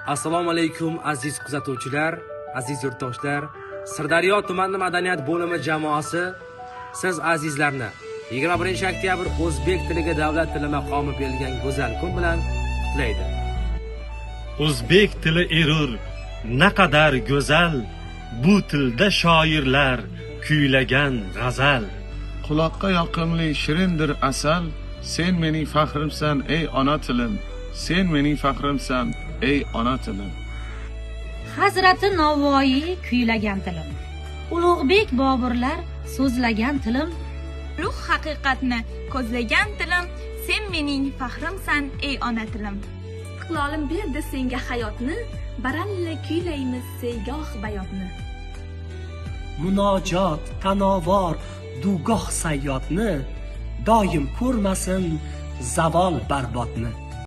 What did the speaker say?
Assalomu alaykum aziz kuzatuvchilar, aziz yurtdoshlar. Sirdaryo tumani madaniyat bo'limi jamoasi siz azizlarni 21-oktyabr o'zbek tiliga davlat tili maqomi berilgan go'zal kun bilan qutlaydi. O'zbek tili erur, naqadar go'zal, bu tilda shoirlar kuylagan g'azal. Quloqqa yoqimli shirindir asal, sen mening faxrimsan ey ona tilim, sen mening faxrimsan ey ona tilim. Hazrati Navoiy kuylagan tilim, Ulug'bek Boburlar so'zlagan tilim, ulug' haqiqatni ko'zlagan tilim, sen mening faxrimsan ey ona tilim. Iqlolim berdi senga hayotni, baralla kuylaymiz seygoh bayotni. Munojot, tanovor, dugoh sayyotni, doim ko'rmasin zavol barbodni.